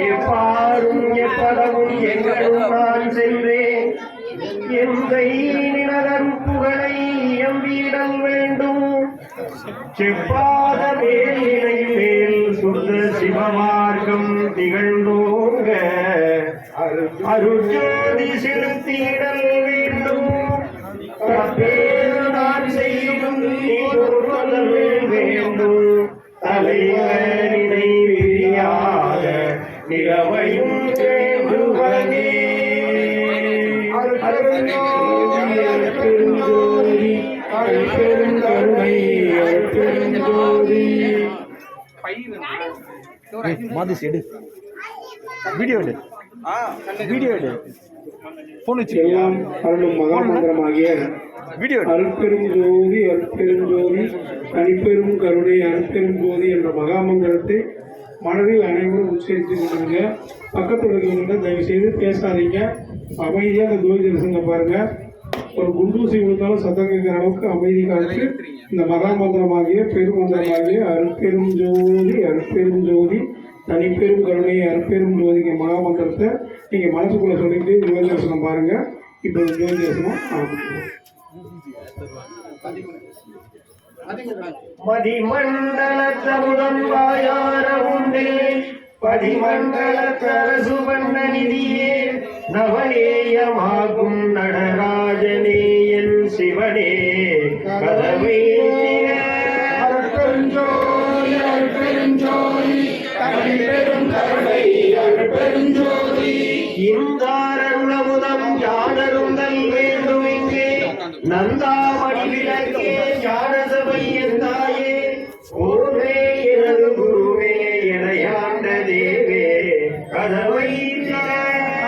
எப்பாரும் எப்படவும் எங்களும் நான் சென்றேன் எந்தை நினதன் புகழை எம்பிடம் வேண்டும் செப்பாத மேலினை மேல் சுத்த சிவமார்க்கம் திகழ்ந்தோங்க அருஜோதி செலுத்திடல் வேண்டும் தப்பேறு நான் செய்யும் வேண்டும் தலைவரினை விரியாத நிலவையும் வேண்டுவனே மாதிரி எடு வீடியோ எடு வீடியோ எடு போன் எல்லாம் அருளும் மகாமந்திரமாகிய வீடியோ அருட்பெரும் ஜோதி அருட்பெரும் ஜோதி தனிப்பெரும் கருணை அருட்பெரும் ஜோதி என்ற மகாமந்திரத்தை மனதில் அனைவரும் உச்சரித்து கொண்டிருங்க. பக்கத்தில் இருக்கிறவங்க தயவு செய்து பேசாதீங்க, அமைதியாக அந்த ஜோதி தரிசனம் பாருங்க. ஒரு குண்டூசி விழுந்தாலும் சத்தம் கேட்கிற அளவுக்கு அமைதி காத்து இந்த மகாமந்திரமாகிய பெருமந்திரமாகிய அருட்பெரும் ஜோதி அருட்பெரும் ஜோதி தனிப்பெரும் கருணை அருட்பெரும் ஜோதிங்க மகாமந்திரத்தை நீங்கள் மனசுக்குள்ளே சொல்லிட்டு ஜோதி தரிசனம் பாருங்க. இப்போ ஜோதி தரிசனம் ஆரம்பிக்கிறோம். மதிமண்டல தமுதம் வாயார உண்டே பதிமண்டல தரசு வண்ண நிதியே நவநேயமாகும் நடராஜனே என் சிவனே கதவை அருட்பெருஞ்சோதி அருட்பெருஞ்சோதி தனிப்பெரும் கருணை அருட்பெருஞ்சோதி இந்தாரருளமுதம் யானருந்தல் வேண்டும் இங்கே நந்தாமணி விளக்கே ஞானசபை எந்தாயே ஓவே எனது குருவே எனையாண்ட தேவே கதவை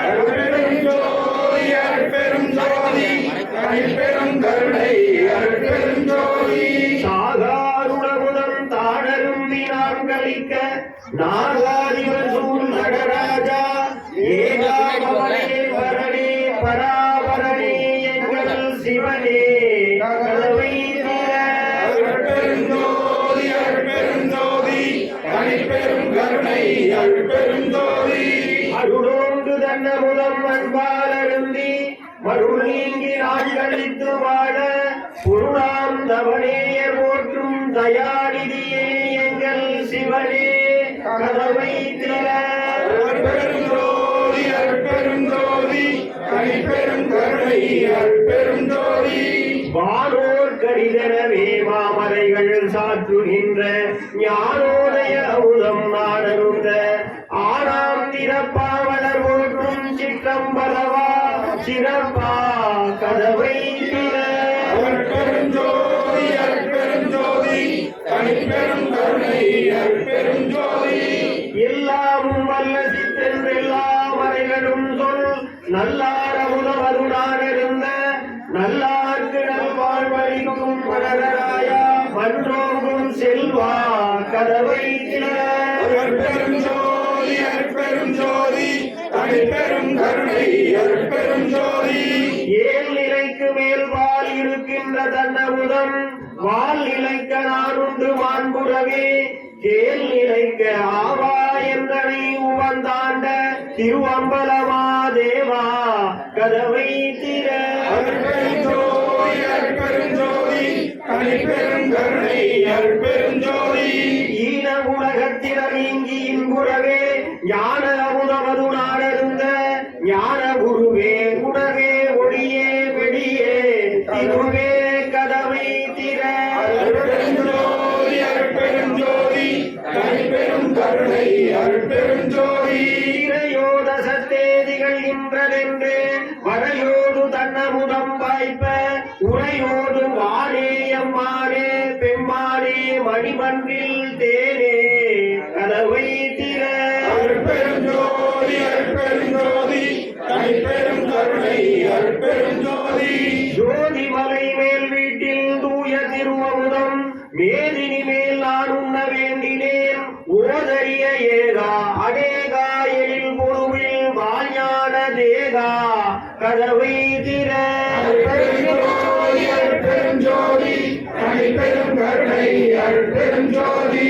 அருட்பெருஞ்சோதி அருட்பெருஞ்சோதி தனிப்பெரும் கருணை அருட்பெருஞ்சோதி சாகாருணமுதம் தானருந்தி நான் கழிக்க நாகாதிபர் சூழ் நடராஜா ஏகாபவனே வரனே பராபரனே எங்கள் சிவனே கதவை அருட்பெருஞ்சோதி அருட்பெருஞ்சோதி தனிப்பெரும் கருணை அருட்பெருஞ்சோதி அருளோண்டு தன்னமுதம் அன்பால் அருந்தி மருள் நீங்கி நாள் கழித்து வாழ பொருளாம் தவனேயர் போற்றும் தயாநிதியே எங்கள் சிவனே கதவை திற அருட்பெருஞ்சோதி அருட்பெருஞ்சோதி தனிப்பெரும் கருணை அருட்பெருஞ்சோதி வானோர் கடிதனவே மாமலைகள் சாற்றுகின்ற ஞானோதய அமுதம் நாடருந்த ஆறாம் திறப்பாவலர் போற்றும் சிற்றம்பலவா சிறப்பா கதவை திற அருட்பெருஞ்சோதி அருட்பெருஞ்சோதி தனிப்பெரும் கருணை அருட்பெருஞ்சோதி எல்லாமும் வல்ல சித்தென்றெல்லா மறைகளும் சொல் நல்லார் அமுதமருளானிருந்த நல்லார்க்கு நல்வாழ்வளிக்கும் மலராயா மன்றோகும் செல்வா கதவை திற அருட்பெருஞ்சோதி அருட்பெருஞ்சோதி தனிப்பெரும் கருணை அருட்பெருஞ்சோதி ஏழ் நிலைக்கு மேல் வால் இருக்கின்ற தன்னமுதம் வால் நிலைக்க நானுண்டு மாண்புறவே கேள் நிலைக்க ஆவா என்றனை உவந்தாண்ட திருவம்பலமா தேவா கதவை திற அருட்பெருஞ்சோதி அருட்பெருஞ்சோதி தனிப்பெரும் கருணை அருட்பெருஞ்சோதி ஈன உலகத்தினர் நீங்கி இன்புறவே ஞான அமுதமது நாடருந்த ஞான குருவே உணவே ஒளியே வெளியே திருவே கதவை திற அருட்பெருஞ்சோதி அருட்பெருஞ்சோதி தனிப்பெரும் கருணை அருட்பெருஞ்சோதி இறையோதசத்தேதிகள் இன்றதென்று வரையோடு தன்னமுதம் வாய்ப்ப உரையோடு வாரேயம் மாறே பெம்மாறே மணிமன்றில் தேனே கதவை திற அருட்பெருஞ்சோதி அருட்பெருஞ்சோதி தனிப்பெரும் கருணை அருட்பெருஞ்சோதி ஜோதி மலை மேல் வீட்டில் தூய திருவமுதம் மேதினி மேல் நான் உண்ண வேண்டினேன் ஓதரிய ஏகா அநேகா எழில் பொருவில் வாஞான தேகா கதவை திற அருட்பெருஞ்சோதி அருட்பெருஞ்சோதி தனிப்பெரும் கருணை அருட்பெருஞ்சோதி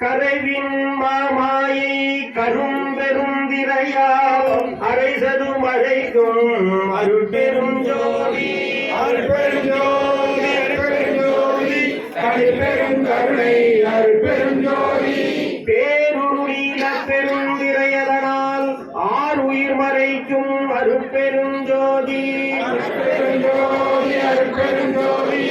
கரைவின் மாமாயை கரும்பெருந்திரையால் அரைசது மறைக்கும் அருட்பெரும் ஜோதி அருட்பெரும் ஜோதி அருட்பெரும் ஜோதி தனிப்பெரும் கருணை அருட்பெரும் ஜோதி பேருருளீல பெருந்திரையதனால் ஆறுயிர் மறைக்கும் அருட்பெரும் ஜோதி அருட்பெரும் ஜோதி அருட்பெரும் ஜோதி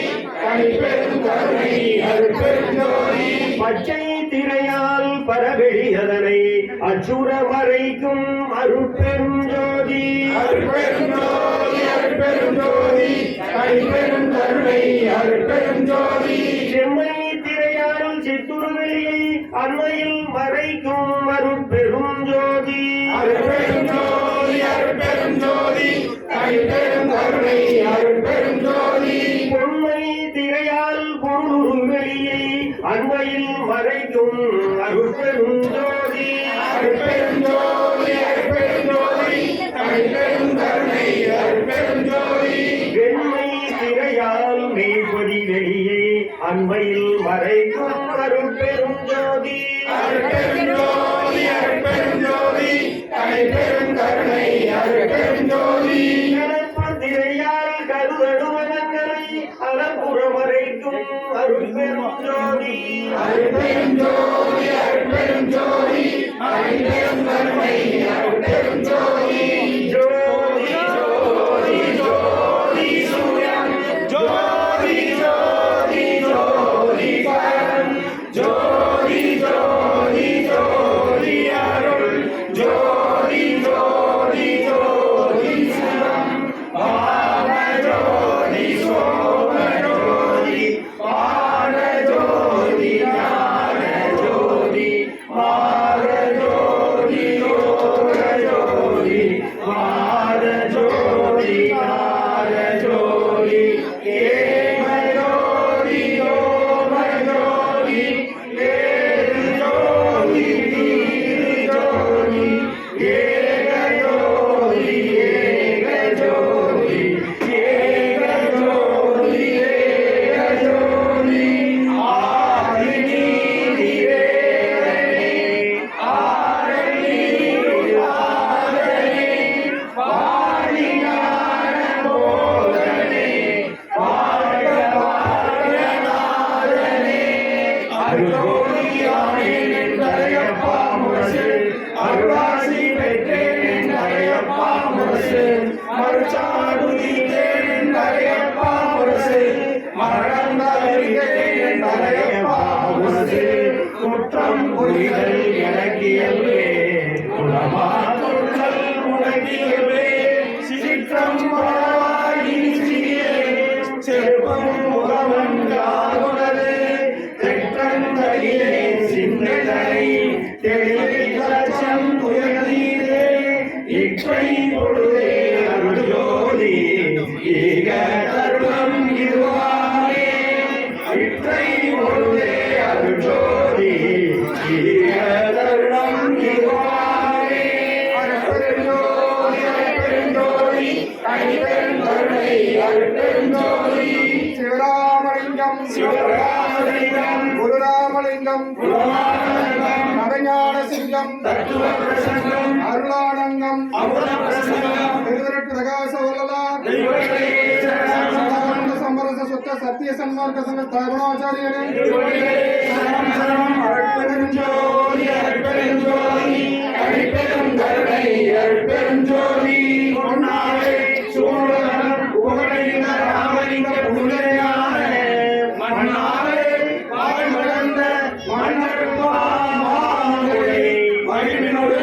தனிப்பெரும் கருணை அருட்பெரும் ஜோதி பச்சை திரையால் பரவெளியதனை அச்சுர மறைக்கும் அருட்பெரும் ஜோதி அருட்பெரும் ஜோதி அருட்பெரும் ஜோதி தனிப்பெரும் கருணை அருட்பெரும் ஜோதி செம்மை திரையால் சித்துருவெளியை அண்மையில் மறைக்கும் அருட்பெரும் ஜோதி அருட்பெரும் ஜோதி அருட்பெரும் ஜோதி தனிப்பெரும் கருணை அருட்பெரும் ஜோதி பொன்மை திரையால் பொருளுருவெளியை அண்மையில் மறைக்கும் அருட்பெரும் ஜோதி அருட்பெரும் ஜோதி அருட்பெரும் ஜோதி தனிப்பெரும் கருணை அருட்பெரும் ஜோதி வெண்மை திரையால் மெய்ப்பொதி வெளியை அண்மையில் மறைக்கும் அருட்பெரும் ஜோதி அருட்பெரும் ஜோதி அருட்பெரும் ஜோதி தனிப்பெரும் கருணை அருட்பெரும் ஜோதி கலப்பு திரையால் கருதடுவனங்களை அலப்புற மறைக்கும் அருட்பெரும் ஜோதி அருட்பெரும் ஜோதி அருட்பெரும் ஜோதி தனிப்பெரும் கருணை அருட்பெரும் ஜோதி ஜோதி ஜோதி ஜோதி சூயம் ஜோதி ஜோதி ஜோதி பரம் ஜோதி ஜோதி ஜோதி அருள் ஜோதி ஜோதி ஜோதி சிவம் பாவ ஜோதி சோம ஜோதி பாட ஜோதி ஞான ஜோதி மார ஜோதி யோக ஜோதி மார ஜோதி ஞான ஜோதி ஏம ஜோதி யோம ஜோதி ஏது ஜோதி நீரு ஜோதி ஏக ஜோதி ஏக ஜோதி ஏக ஜோதி ஏக ஜோதி ஆதி நீதி வேதனை ஆரணி ஆதனை வாணி ஞான போதனை வாழ்க வாழ்க நாதனே அருளோடியானேன் என்றையப்பா முரசு அருளாசி பெற்றேன் என்றையப்பா முரசு மறுச்சாடுதீந்தேன் என்றையப்பா முரசு மரணம் தருகிறேன் என்றையப்பா முரசு குற்றம் புரிதல் எனக்கு இயல்பே குணமா தொற்றல் உனக்கு இயல்பே சிற்றம் வாழி சிறியேன் செல்வம் முகமன் யாருனது தெற்றந்தகிலே சிந்தனை தெளிவச்சம் துயர்தீரே இற்றை பொழுதே அருள் ஜோதி ஈக தருணம் இதுவானே இற்றை பொழுதே அருள் ஜோதி ஈக தருணம் இதுவானே அருட்பெரும் ஜோதி அருட்பெரும் ஜோதி தனிப்பெரும் கருணை அருட்பெரும் ஜோதி சிவராமலிங்கம் சிவராமலிங்கம் குருராமலிங்கம் குருவானந்தம் நவஞான சிங்கம் தத்துவ பிரசங்கம் அருளானந்தம் அமுத பிரசங்கம் திருவிரட்டு பிரகாச வல்லலார் திருவடிகளே சரணம் சதானந்த சமரச சுத்த சத்திய சன்மார்க்க சங்க தாரணாச்சாரியரே திருவடிகளே சரணம் சரணம் அருட்பெரும் ஜோதி அருட்பெரும் ஜோதி தனிப்பெரும் கருணை அருட்பெரும் ஜோதி பொன்னாலே சூழலம் புகழைந்த ராமலிங்க புகழையான மன்னாலே வாய் மலர்ந்த மன்னருமாமலை மகிழ்வினோடு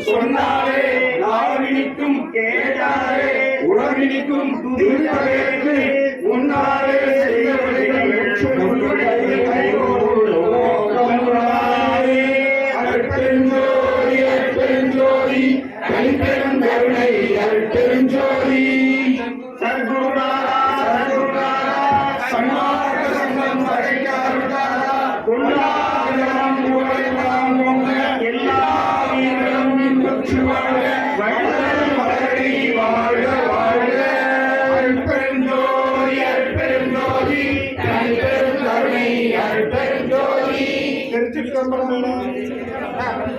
சொன்னாலே நாவினிக்கும் கேட்டாலே உறவினிக்கும் துதித்தவேற்கு முன்னாலே செய்தவர்கள் அருட்பெருஞ்சோதி அருட்பெருஞ்சோதி தனிப்பெரும் கருணை அருட்பெருஞ்சோதி சத்குருநாதா சத்குருநாதா சன்மார்க்க சங்கம் படைக்காருடாதா கொண்டாடலாம் புகழெல்லாம் உங்க எல்லா வீரர்களும் இன்புற்று வாழ்க வள்ளல் மலரை வாழ்க வாழ்க அருட்பெருஞ்சோதி சுவாமி